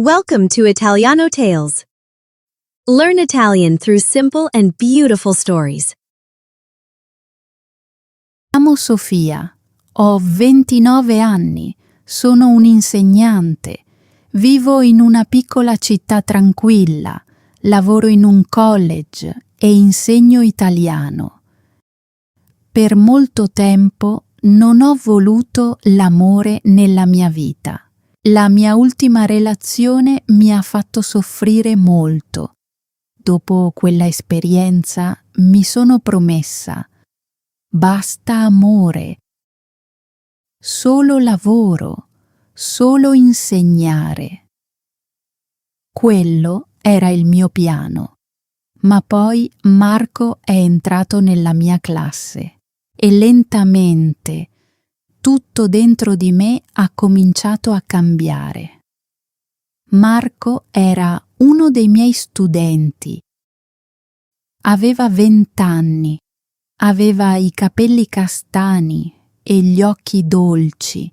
Welcome to Italiano Tales. Learn Italian through simple and beautiful stories. Chiamo Sofia, ho 29 anni, sono un'insegnante, vivo in una piccola città tranquilla, lavoro in un college e insegno italiano. Per molto tempo non ho voluto l'amore nella mia vita. La mia ultima relazione mi ha fatto soffrire molto. Dopo quella esperienza mi sono promessa: basta amore, solo lavoro, solo insegnare. Quello era il mio piano. Ma poi Marco è entrato nella mia classe e lentamente tutto dentro di me ha cominciato a cambiare. Marco era uno dei miei studenti. Aveva 20 anni, aveva i capelli castani e gli occhi dolci.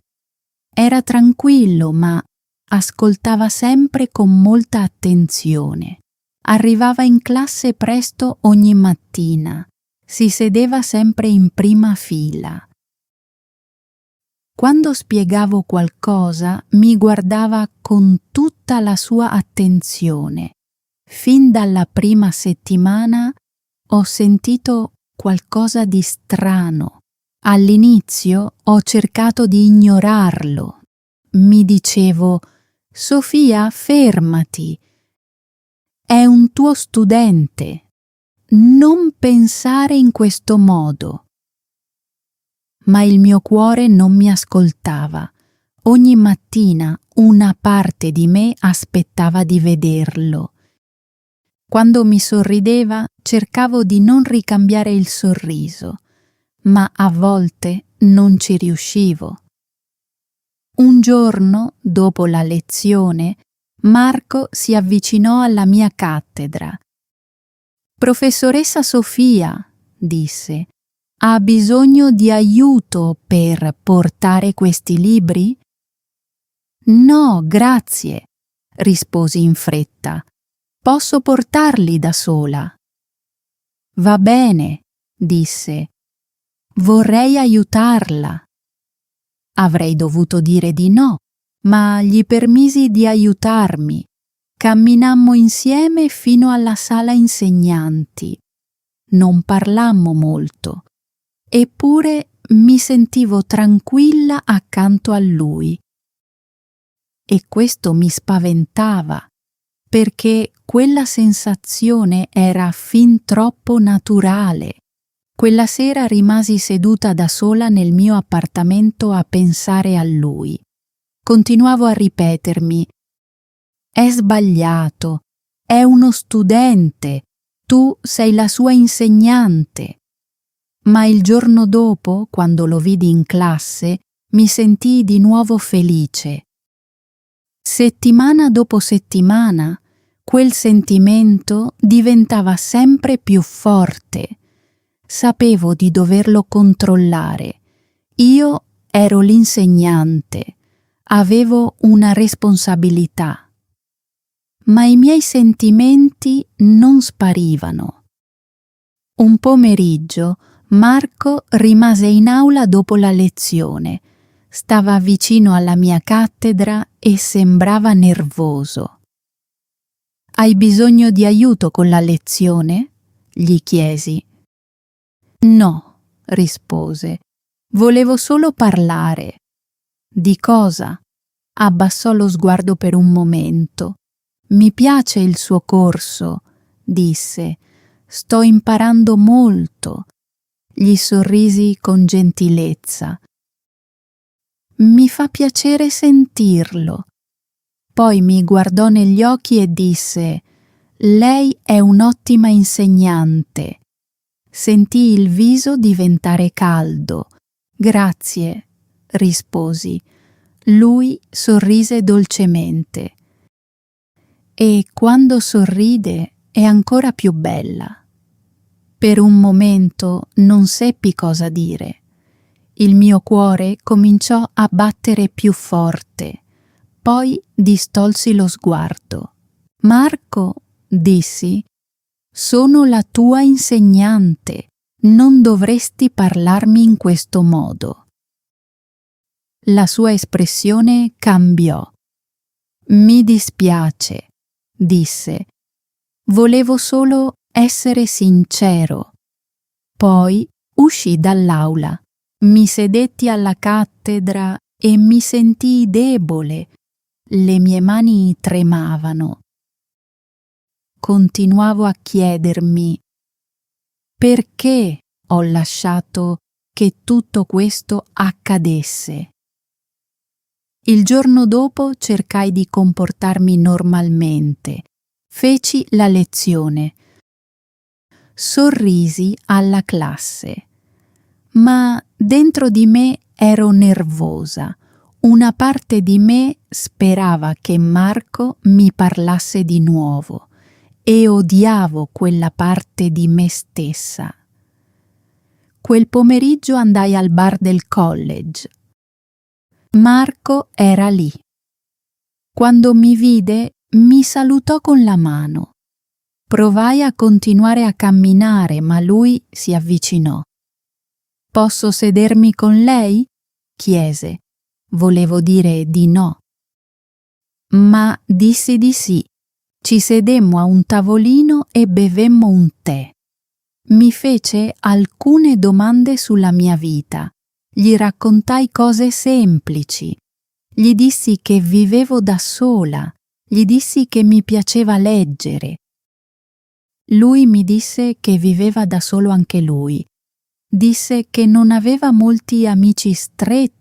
Era tranquillo, ma ascoltava sempre con molta attenzione. Arrivava in classe presto ogni mattina, si sedeva sempre in prima fila. Quando spiegavo qualcosa mi guardava con tutta la sua attenzione. Fin dalla prima settimana ho sentito qualcosa di strano. All'inizio ho cercato di ignorarlo. Mi dicevo: Sofia, fermati. È un tuo studente. Non pensare in questo modo. Ma il mio cuore non mi ascoltava. Ogni mattina una parte di me aspettava di vederlo. Quando mi sorrideva cercavo di non ricambiare il sorriso, ma a volte non ci riuscivo. Un giorno, dopo la lezione, Marco si avvicinò alla mia cattedra. «Professoressa Sofia», disse, «ha bisogno di aiuto per portare questi libri?» «No, grazie», risposi in fretta. «Posso portarli da sola». «Va bene», disse. «Vorrei aiutarla». Avrei dovuto dire di no, ma gli permisi di aiutarmi. Camminammo insieme fino alla sala insegnanti. Non parlammo molto. Eppure mi sentivo tranquilla accanto a lui. E questo mi spaventava, perché quella sensazione era fin troppo naturale. Quella sera rimasi seduta da sola nel mio appartamento a pensare a lui. Continuavo a ripetermi: «È sbagliato, è uno studente, tu sei la sua insegnante». Ma il giorno dopo, quando lo vidi in classe, mi sentii di nuovo felice. Settimana dopo settimana, quel sentimento diventava sempre più forte. Sapevo di doverlo controllare. Io ero l'insegnante, avevo una responsabilità. Ma i miei sentimenti non sparivano. Un pomeriggio Marco rimase in aula dopo la lezione. Stava vicino alla mia cattedra e sembrava nervoso. «Hai bisogno di aiuto con la lezione?» gli chiesi. «No», rispose. «Volevo solo parlare». «Di cosa?» Abbassò lo sguardo per un momento. «Mi piace il suo corso», disse. «Sto imparando molto». Gli sorrisi con gentilezza. «Mi fa piacere sentirlo». Poi mi guardò negli occhi e disse: «Lei è un'ottima insegnante». Sentii il viso diventare caldo. «Grazie», risposi. Lui sorrise dolcemente. E quando sorride è ancora più bella. Per un momento non seppi cosa dire. Il mio cuore cominciò a battere più forte. Poi distolsi lo sguardo. Marco, dissi, sono la tua insegnante. Non dovresti parlarmi in questo modo. La sua espressione cambiò. Mi dispiace, disse. Volevo solo essere sincero. Poi uscì dall'aula. Mi sedetti alla cattedra e mi sentii debole. Le mie mani tremavano. Continuavo a chiedermi: perché ho lasciato che tutto questo accadesse? Il giorno dopo cercai di comportarmi normalmente. Feci la lezione. Sorrisi alla classe. Ma dentro di me ero nervosa. Una parte di me sperava che Marco mi parlasse di nuovo e odiavo quella parte di me stessa. Quel pomeriggio andai al bar del college. Marco era lì. Quando mi vide, mi salutò con la mano. Provai a continuare a camminare, ma lui si avvicinò. «Posso sedermi con lei?» chiese. Volevo dire di no. Ma dissi di sì. Ci sedemmo a un tavolino e bevemmo un tè. Mi fece alcune domande sulla mia vita. Gli raccontai cose semplici. Gli dissi che vivevo da sola. Gli dissi che mi piaceva leggere. Lui mi disse che viveva da solo anche lui. Disse che non aveva molti amici stretti.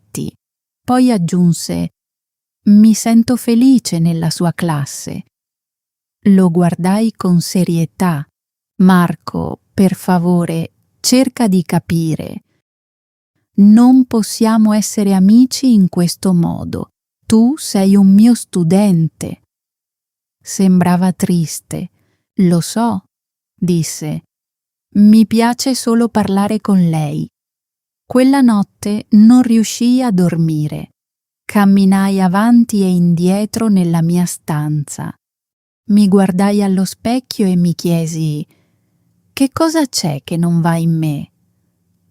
Poi aggiunse: «Mi sento felice nella sua classe». Lo guardai con serietà. «Marco, per favore, cerca di capire. Non possiamo essere amici in questo modo. Tu sei un mio studente». Sembrava triste. «Lo so», disse. «Mi piace solo parlare con lei». Quella notte non riuscii a dormire. Camminai avanti e indietro nella mia stanza. Mi guardai allo specchio e mi chiesi: che cosa c'è che non va in me?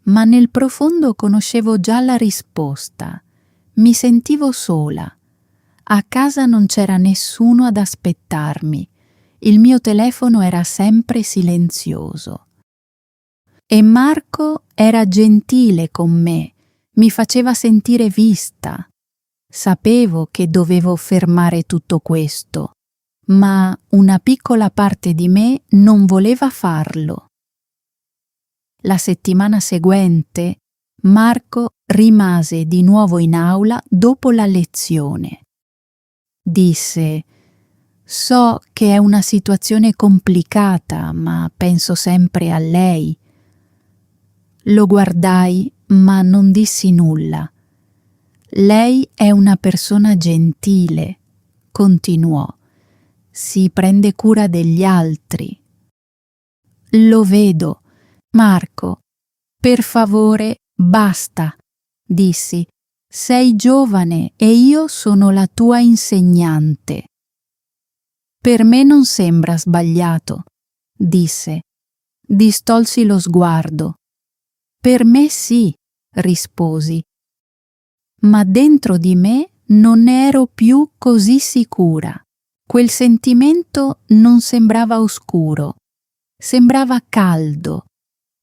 Ma nel profondo conoscevo già la risposta. Mi sentivo sola. A casa non c'era nessuno ad aspettarmi. Il mio telefono era sempre silenzioso. E Marco era gentile con me, mi faceva sentire vista. Sapevo che dovevo fermare tutto questo, ma una piccola parte di me non voleva farlo. La settimana seguente Marco rimase di nuovo in aula dopo la lezione. Disse: «So che è una situazione complicata, ma penso sempre a lei». Lo guardai, ma non dissi nulla. «Lei è una persona gentile», continuò. «Si prende cura degli altri». «Lo vedo. Marco, per favore, basta», dissi. «Sei giovane e io sono la tua insegnante». «Per me non sembra sbagliato», disse. Distolsi lo sguardo. «Per me sì», risposi. Ma dentro di me non ne ero più così sicura. Quel sentimento non sembrava oscuro, sembrava caldo,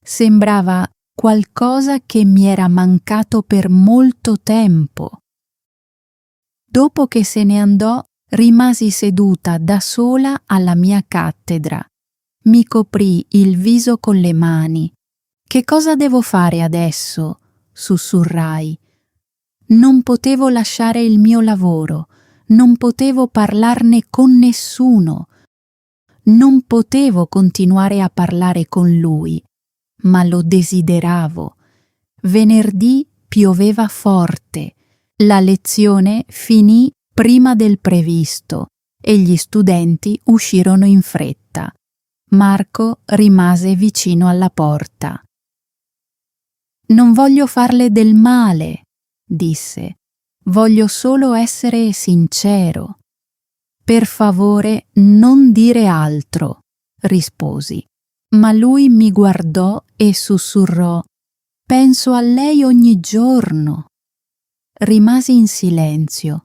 sembrava qualcosa che mi era mancato per molto tempo. Dopo che se ne andò, rimasi seduta da sola alla mia cattedra. Mi coprii il viso con le mani. «Che cosa devo fare adesso?» sussurrai. Non potevo lasciare il mio lavoro, non potevo parlarne con nessuno, non potevo continuare a parlare con lui, ma lo desideravo. Venerdì pioveva forte, la lezione finì prima del previsto e gli studenti uscirono in fretta. Marco rimase vicino alla porta. «Non voglio farle del male», disse. Voglio solo essere sincero. Per favore, non dire altro, risposi. Ma lui mi guardò e sussurrò: penso a lei ogni giorno. Rimasi in silenzio.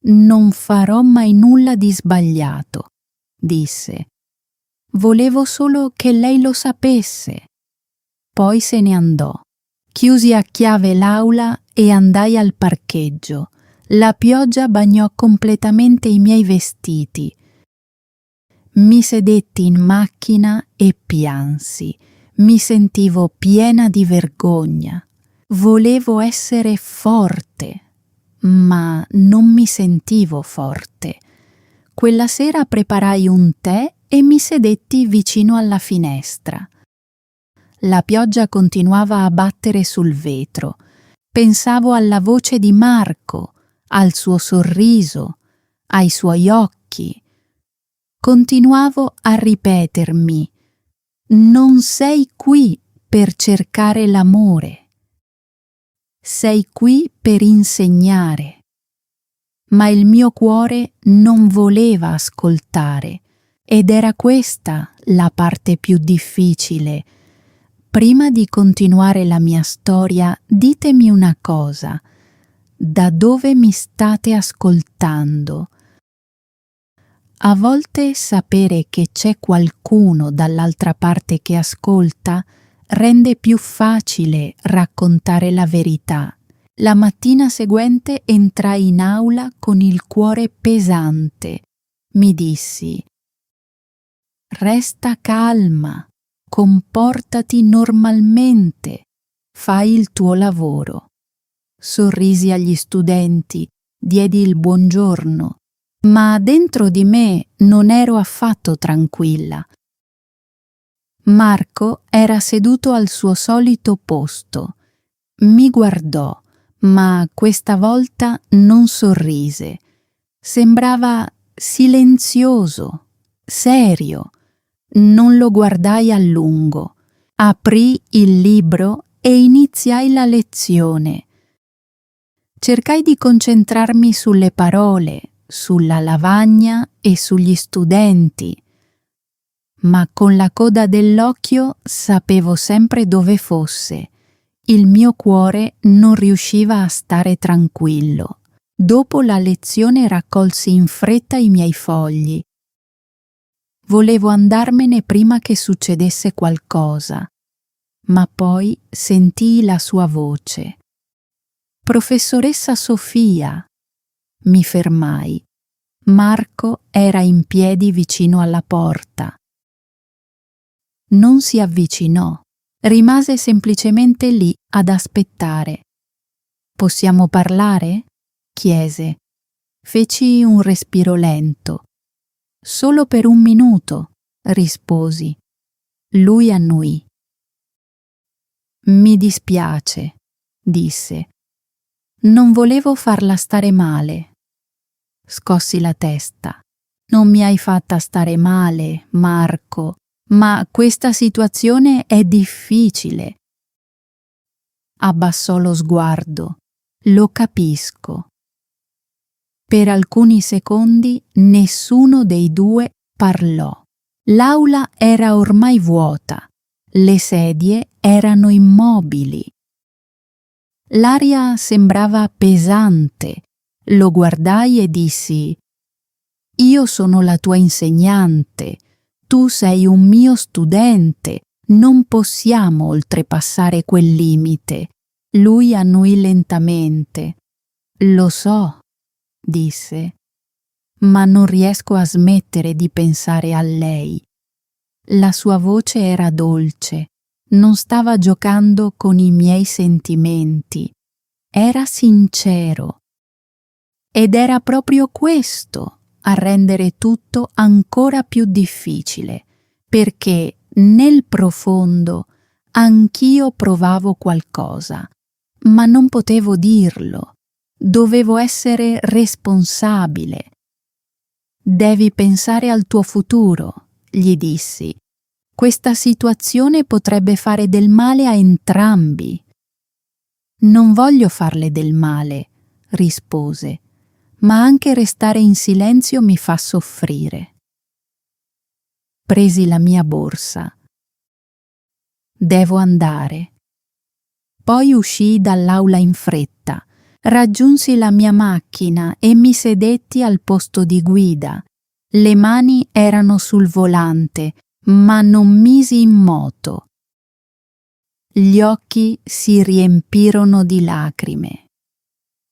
Non farò mai nulla di sbagliato, disse. Volevo solo che lei lo sapesse. Poi se ne andò. Chiusi a chiave l'aula e andai al parcheggio. La pioggia bagnò completamente i miei vestiti. Mi sedetti in macchina e piansi. Mi sentivo piena di vergogna. Volevo essere forte, ma non mi sentivo forte. Quella sera preparai un tè e mi sedetti vicino alla finestra. La pioggia continuava a battere sul vetro. Pensavo alla voce di Marco, al suo sorriso, ai suoi occhi. Continuavo a ripetermi: non sei qui per cercare l'amore. Sei qui per insegnare. Ma il mio cuore non voleva ascoltare, ed era questa la parte più difficile. Prima di continuare la mia storia, ditemi una cosa: da dove mi state ascoltando? A volte sapere che c'è qualcuno dall'altra parte che ascolta rende più facile raccontare la verità. La mattina seguente entrai in aula con il cuore pesante. Mi dissi: resta calma, comportati normalmente, fai il tuo lavoro. Sorrisi agli studenti, diedi il buongiorno, ma dentro di me non ero affatto tranquilla. Marco era seduto al suo solito posto. Mi guardò, ma questa volta non sorrise. Sembrava silenzioso, serio. Non lo guardai a lungo. Aprì il libro e iniziai la lezione. Cercai di concentrarmi sulle parole, sulla lavagna e sugli studenti, ma con la coda dell'occhio sapevo sempre dove fosse. Il mio cuore non riusciva a stare tranquillo. Dopo la lezione raccolsi in fretta i miei fogli. Volevo andarmene prima che succedesse qualcosa, ma poi sentii la sua voce. Professoressa Sofia. Mi fermai. Marco era in piedi vicino alla porta. Non si avvicinò. Rimase semplicemente lì ad aspettare. Possiamo parlare? Chiese. Feci un respiro lento. Solo per 1 minuto, risposi. Lui annuì. Mi dispiace, disse. Non volevo farla stare male. Scossi la testa. Non mi hai fatta stare male, Marco, ma questa situazione è difficile. Abbassò lo sguardo. Lo capisco. Per alcuni secondi nessuno dei due parlò. L'aula era ormai vuota. Le sedie erano immobili. L'aria sembrava pesante. Lo guardai e dissi: io sono la tua insegnante, tu sei un mio studente, non possiamo oltrepassare quel limite. Lui annuì lentamente. Lo so, disse, ma non riesco a smettere di pensare a lei. La sua voce era dolce, non stava giocando con i miei sentimenti, era sincero. Ed era proprio questo a rendere tutto ancora più difficile, perché nel profondo anch'io provavo qualcosa, ma non potevo dirlo. Dovevo essere responsabile. Devi pensare al tuo futuro, gli dissi. Questa situazione potrebbe fare del male a entrambi. Non voglio farle del male, rispose, ma anche restare in silenzio mi fa soffrire. Presi la mia borsa. Devo andare. Poi uscii dall'aula in fretta, raggiunsi la mia macchina e mi sedetti al posto di guida. Le mani erano sul volante, ma non misi in moto. Gli occhi si riempirono di lacrime.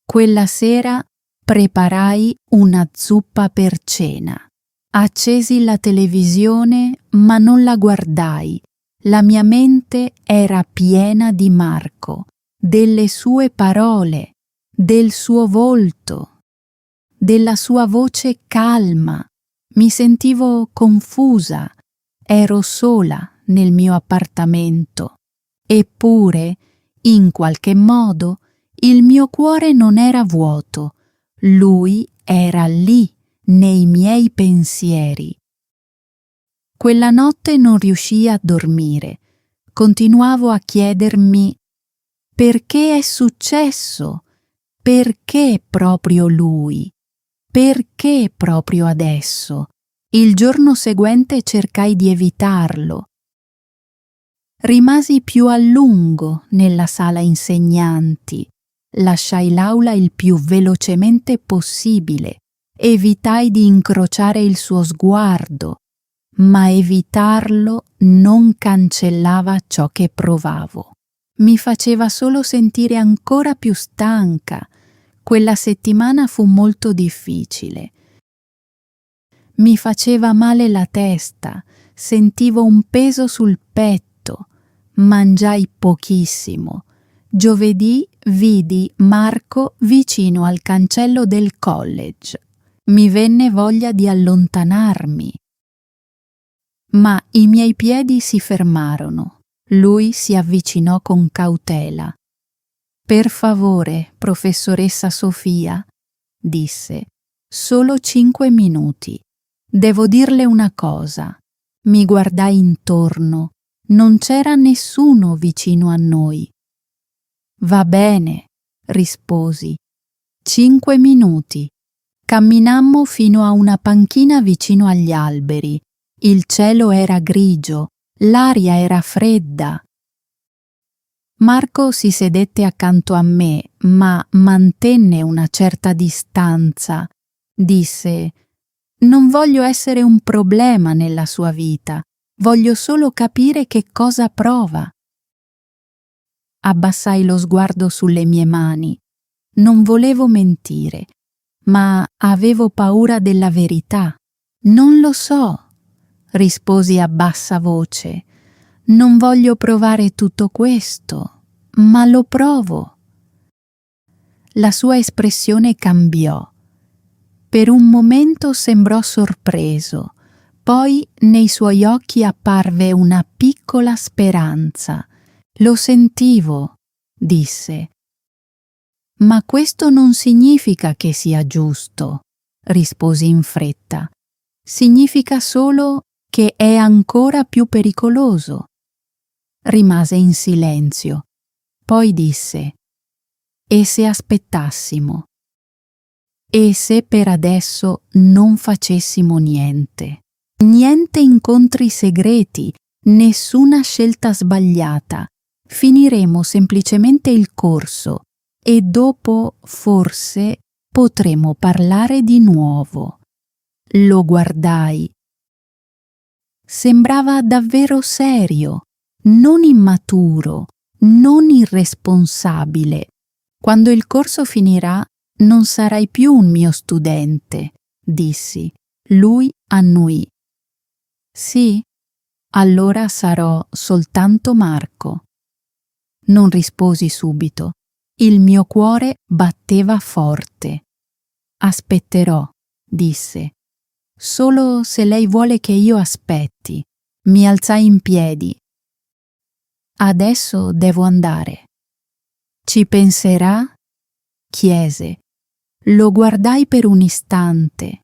Quella sera preparai una zuppa per cena. Accesi la televisione, ma non la guardai. La mia mente era piena di Marco, delle sue parole, del suo volto, della sua voce calma. Mi sentivo confusa, ero sola nel mio appartamento. Eppure, in qualche modo, il mio cuore non era vuoto, lui era lì, nei miei pensieri. Quella notte non riuscii a dormire. Continuavo a chiedermi: perché è successo? Perché proprio lui? Perché proprio adesso? Il giorno seguente cercai di evitarlo. Rimasi più a lungo nella sala insegnanti. Lasciai l'aula il più velocemente possibile. Evitai di incrociare il suo sguardo, ma evitarlo non cancellava ciò che provavo. Mi faceva solo sentire ancora più stanca. Quella settimana fu molto difficile. Mi faceva male la testa, sentivo un peso sul petto. Mangiai pochissimo. Giovedì vidi Marco vicino al cancello del college. Mi venne voglia di allontanarmi. Ma i miei piedi si fermarono. Lui si avvicinò con cautela. «Per favore, professoressa Sofia», disse, «solo 5 minuti. Devo dirle una cosa». Mi guardai intorno. Non c'era nessuno vicino a noi. «Va bene», risposi. 5 minuti. Camminammo fino a una panchina vicino agli alberi. Il cielo era grigio, l'aria era fredda. Marco si sedette accanto a me, ma mantenne una certa distanza. Disse: «Non voglio essere un problema nella sua vita. Voglio solo capire che cosa prova». Abbassai lo sguardo sulle mie mani. Non volevo mentire, ma avevo paura della verità. «Non lo so», risposi a bassa voce. «Non voglio provare tutto questo, ma lo provo». La sua espressione cambiò. Per un momento sembrò sorpreso. Poi nei suoi occhi apparve una piccola speranza. «Lo sentivo», disse. «Ma questo non significa che sia giusto», risposi in fretta. «Significa solo che è ancora più pericoloso». Rimase in silenzio. Poi disse: «E se aspettassimo? E se per adesso non facessimo niente? Niente incontri segreti, nessuna scelta sbagliata. Finiremo semplicemente il corso e dopo, forse, potremo parlare di nuovo». Lo guardai. Sembrava davvero serio, non immaturo, non irresponsabile. «Quando il corso finirà, non sarai più un mio studente», dissi. Lui annuì. «Sì, allora sarò soltanto Marco». Non risposi subito. Il mio cuore batteva forte. «Aspetterò», disse. «Solo se lei vuole che io aspetti». Mi alzai in piedi. «Adesso devo andare». «Ci penserà?» chiese. Lo guardai per un istante.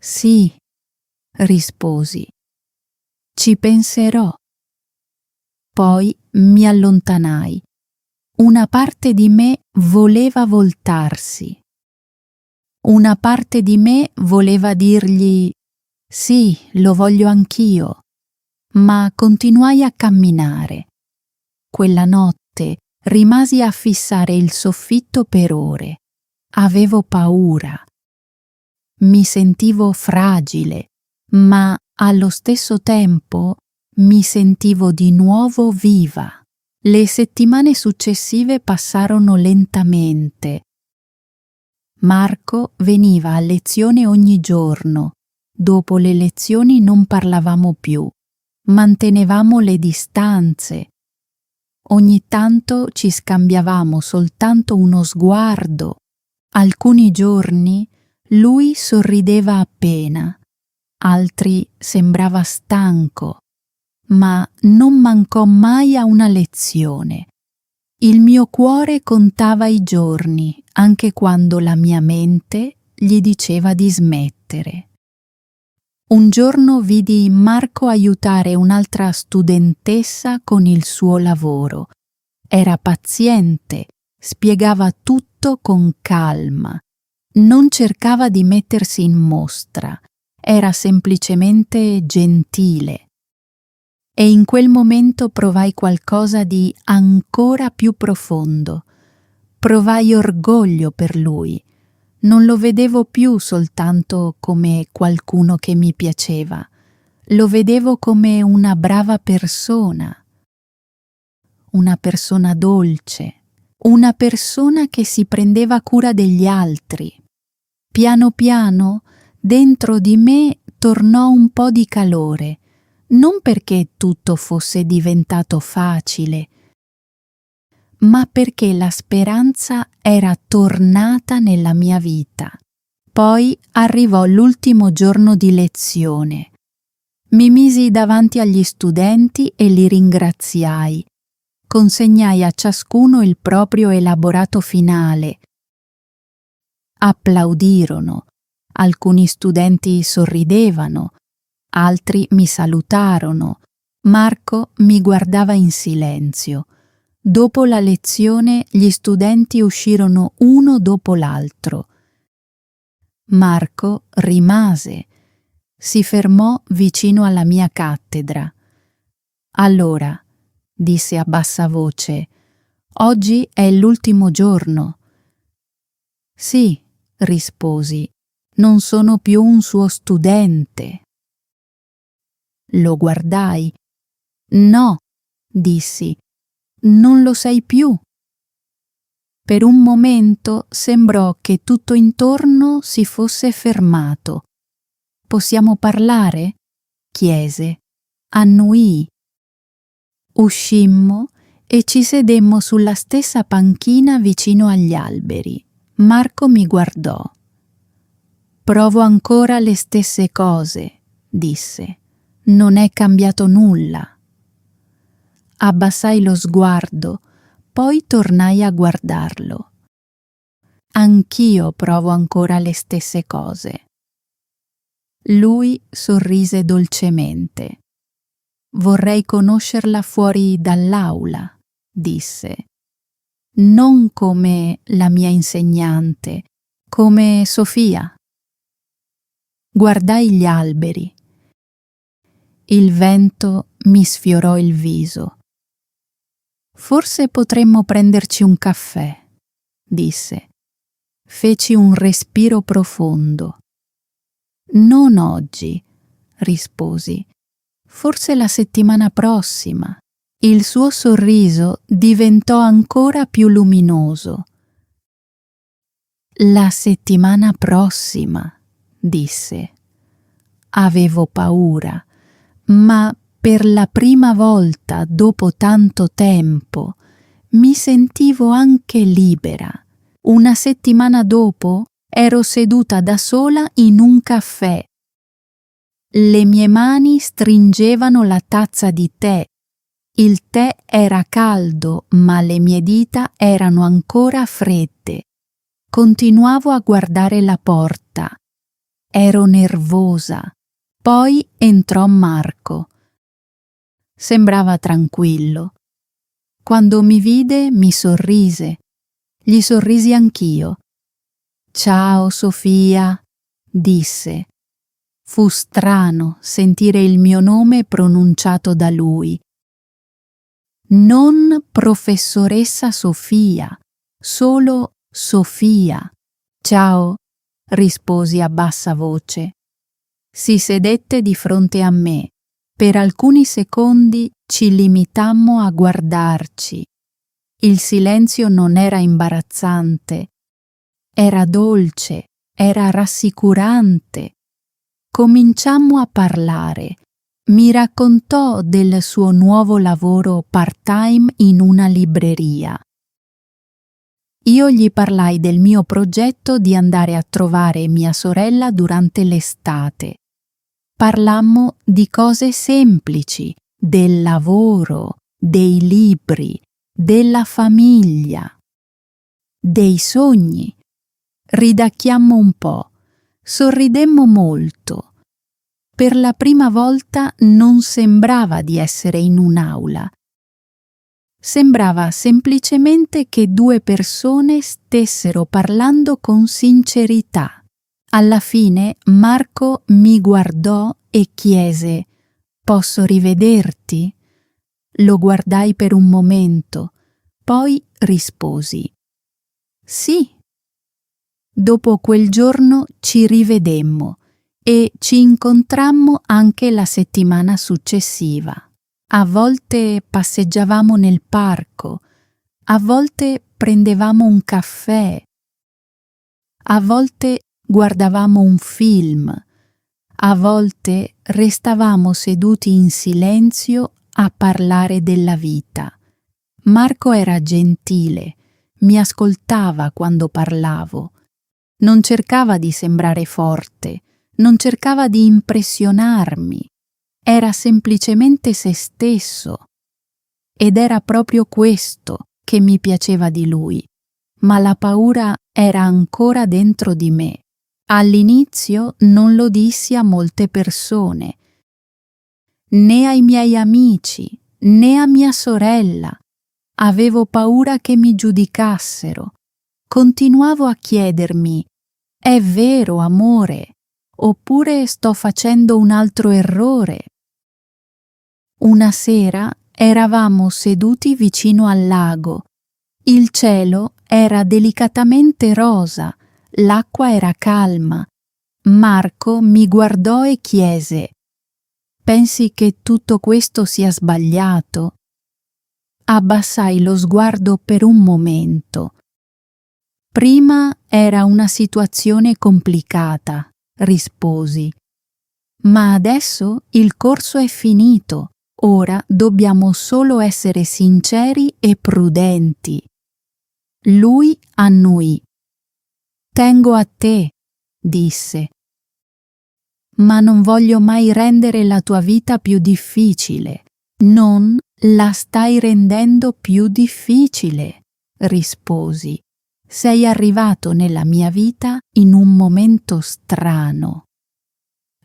«Sì», risposi. «Ci penserò». Poi mi allontanai. una parte di me voleva voltarsi. Una parte di me voleva dirgli «Sì, lo voglio anch'io», ma continuai a camminare. Quella notte rimasi a fissare il soffitto per ore. Avevo paura. Mi sentivo fragile, ma allo stesso tempo mi sentivo di nuovo viva. Le settimane successive passarono lentamente. Marco veniva a lezione ogni giorno. Dopo le lezioni non parlavamo più. Mantenevamo le distanze. Ogni tanto ci scambiavamo soltanto uno sguardo. Alcuni giorni lui sorrideva appena, altri sembrava stanco, ma non mancò mai a una lezione. Il mio cuore contava i giorni, anche quando la mia mente gli diceva di smettere. Un giorno vidi Marco aiutare un'altra studentessa con il suo lavoro. Era paziente, spiegava tutto con calma. Non cercava di mettersi in mostra, era semplicemente gentile. E in quel momento provai qualcosa di ancora più profondo. Provai orgoglio per lui. Non lo vedevo più soltanto come qualcuno che mi piaceva, lo vedevo come una brava persona, una persona dolce, una persona che si prendeva cura degli altri. Piano piano dentro di me tornò un po' di calore, non perché tutto fosse diventato facile, ma perché la speranza era tornata nella mia vita. Poi arrivò l'ultimo giorno di lezione. Mi misi davanti agli studenti e li ringraziai. Consegnai a ciascuno il proprio elaborato finale. Applaudirono. Alcuni studenti sorridevano, altri mi salutarono. Marco mi guardava in silenzio. Dopo la lezione gli studenti uscirono uno dopo l'altro. Marco rimase, si fermò vicino alla mia cattedra. Allora, disse a bassa voce, oggi è l'ultimo giorno. Sì, risposi, non sono più un suo studente. Lo guardai. No, dissi, non lo sei più. Per un momento sembrò che tutto intorno si fosse fermato. Possiamo parlare? Chiese. Annuii. Uscimmo e ci sedemmo sulla stessa panchina vicino agli alberi. Marco mi guardò. Provo ancora le stesse cose, disse. Non è cambiato nulla. Abbassai lo sguardo, poi tornai a guardarlo. Anch'io provo ancora le stesse cose. Lui sorrise dolcemente. Vorrei conoscerla fuori dall'aula, disse. Non come la mia insegnante, come Sofia. Guardai gli alberi. Il vento mi sfiorò il viso. Forse potremmo prenderci un caffè, disse. Feci un respiro profondo. Non oggi, risposi. Forse la settimana prossima. Il suo sorriso diventò ancora più luminoso. La settimana prossima, disse. Avevo paura, ma per la prima volta dopo tanto tempo mi sentivo anche libera. Una settimana dopo ero seduta da sola in un caffè. Le mie mani stringevano la tazza di tè. Il tè era caldo, ma le mie dita erano ancora fredde. Continuavo a guardare la porta. Ero nervosa. Poi entrò Marco. Sembrava tranquillo. Quando mi vide mi sorrise. Gli sorrisi anch'io. «Ciao, Sofia», disse. Fu strano sentire il mio nome pronunciato da lui. Non professoressa Sofia, solo Sofia. «Ciao», risposi a bassa voce. Si sedette di fronte a me. Per alcuni secondi ci limitammo a guardarci. Il silenzio non era imbarazzante, era dolce, era rassicurante. Cominciammo a parlare. Mi raccontò del suo nuovo lavoro part-time in una libreria. Io gli parlai del mio progetto di andare a trovare mia sorella durante l'estate. Parlammo di cose semplici, del lavoro, dei libri, della famiglia, dei sogni. Ridacchiammo un po', sorridemmo molto. Per la prima volta non sembrava di essere in un'aula. Sembrava semplicemente che due persone stessero parlando con sincerità. Alla fine Marco mi guardò e chiese: «Posso rivederti?» Lo guardai per un momento, poi risposi: «Sì». Dopo quel giorno ci rivedemmo e ci incontrammo anche la settimana successiva. A volte passeggiavamo nel parco, a volte prendevamo un caffè, a volte guardavamo un film, a volte restavamo seduti in silenzio a parlare della vita. Marco era gentile, mi ascoltava quando parlavo. Non cercava di sembrare forte, non cercava di impressionarmi. Era semplicemente se stesso. Ed era proprio questo che mi piaceva di lui. Ma la paura era ancora dentro di me. All'inizio non lo dissi a molte persone, né ai miei amici, né a mia sorella. Avevo paura che mi giudicassero. Continuavo a chiedermi: «È vero, amore? Oppure sto facendo un altro errore?» Una sera eravamo seduti vicino al lago. Il cielo era delicatamente rosa, l'acqua era calma. Marco mi guardò e chiese: «Pensi che tutto questo sia sbagliato?» Abbassai lo sguardo per un momento. «Prima era una situazione complicata», risposi. «Ma adesso il corso è finito. Ora dobbiamo solo essere sinceri e prudenti». Lui annuì. «Tengo a te», disse. «Ma non voglio mai rendere la tua vita più difficile». «Non la stai rendendo più difficile», risposi. «Sei arrivato nella mia vita in un momento strano».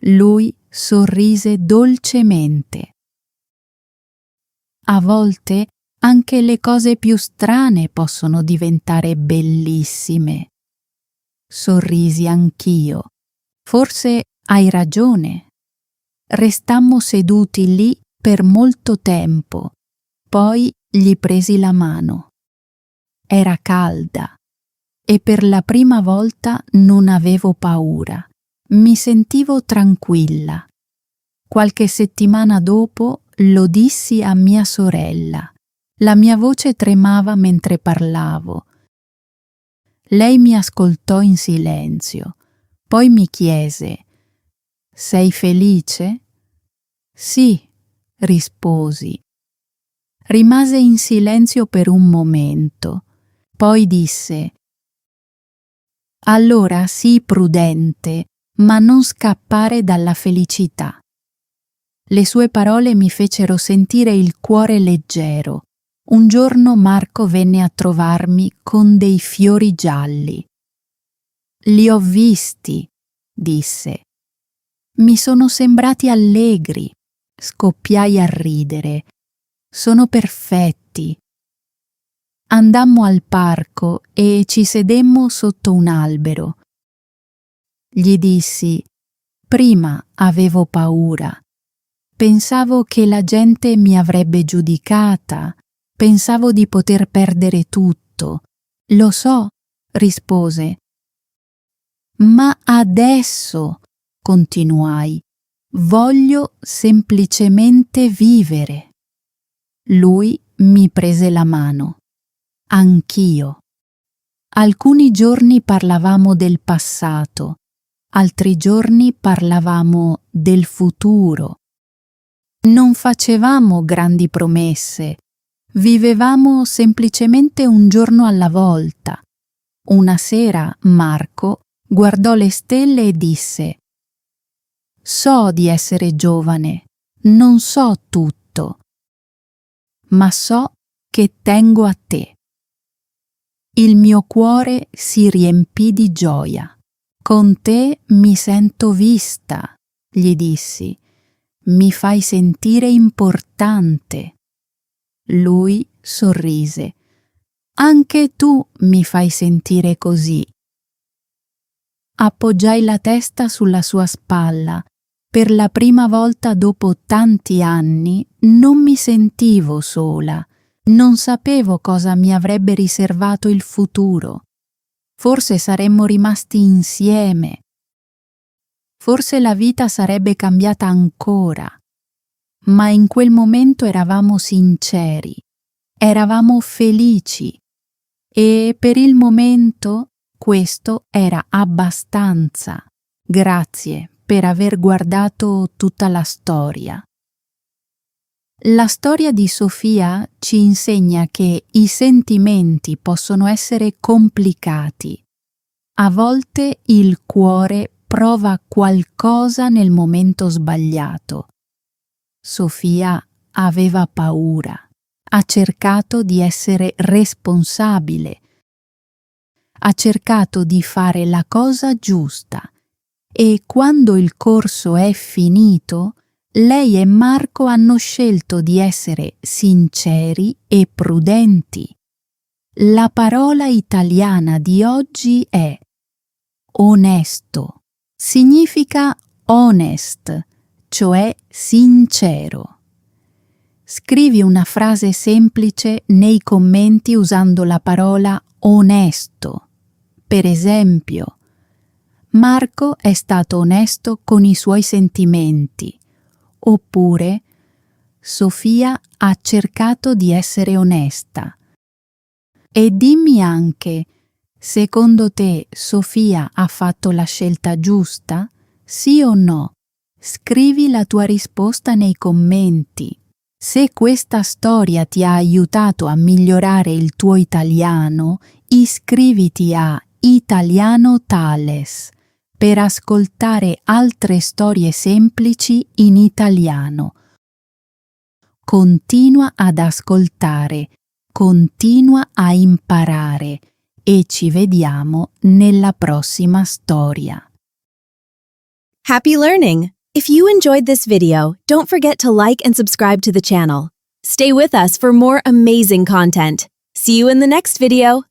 Lui sorrise dolcemente. A volte anche le cose più strane possono diventare bellissime. Sorrisi anch'io. «Forse hai ragione». Restammo seduti lì per molto tempo. Poi gli presi la mano. Era calda e per la prima volta non avevo paura. Mi sentivo tranquilla. Qualche settimana dopo lo dissi a mia sorella. La mia voce tremava mentre parlavo. Lei mi ascoltò in silenzio. Poi mi chiese: «Sei felice?» «Sì», risposi. Rimase in silenzio per un momento. Poi disse: «Allora sii prudente, ma non scappare dalla felicità». Le sue parole mi fecero sentire il cuore leggero. Un giorno Marco venne a trovarmi con dei fiori gialli. «Li ho visti», disse. «Mi sono sembrati allegri». Scoppiai a ridere. «Sono perfetti». Andammo al parco e ci sedemmo sotto un albero. Gli dissi: prima avevo paura. Pensavo che la gente mi avrebbe giudicata. Pensavo di poter perdere tutto. Lo so, rispose. Ma adesso, continuai, voglio semplicemente vivere. Lui mi prese la mano. Anch'io. Alcuni giorni parlavamo del passato, altri giorni parlavamo del futuro. Non facevamo grandi promesse, vivevamo semplicemente un giorno alla volta. Una sera Marco guardò le stelle e disse: so di essere giovane, non so tutto, ma so che tengo a te. Il mio cuore si riempì di gioia. Con te mi sento vista, gli dissi. Mi fai sentire importante. Lui sorrise. Anche tu mi fai sentire così. Appoggiai la testa sulla sua spalla. Per la prima volta dopo tanti anni non mi sentivo sola. Non sapevo cosa mi avrebbe riservato il futuro. Forse saremmo rimasti insieme. Forse la vita sarebbe cambiata ancora. Ma in quel momento eravamo sinceri, eravamo felici e per il momento questo era abbastanza. Grazie per aver guardato tutta la storia. La storia di Sofia ci insegna che i sentimenti possono essere complicati. A volte il cuore prova qualcosa nel momento sbagliato. Sofia aveva paura, ha cercato di essere responsabile, ha cercato di fare la cosa giusta e quando il corso è finito, lei e Marco hanno scelto di essere sinceri e prudenti. La parola italiana di oggi è onesto. Significa honest, cioè sincero. Scrivi una frase semplice nei commenti usando la parola onesto. Per esempio, Marco è stato onesto con i suoi sentimenti. Oppure, Sofia ha cercato di essere onesta. E dimmi anche, secondo te Sofia ha fatto la scelta giusta? Sì o no? Scrivi la tua risposta nei commenti. Se questa storia ti ha aiutato a migliorare il tuo italiano, iscriviti a Italiano Thales per ascoltare altre storie semplici in italiano. Continua ad ascoltare, continua a imparare e ci vediamo nella prossima storia. Happy learning! If you enjoyed this video, don't forget to like and subscribe to the channel. Stay with us for more amazing content. See you in the next video.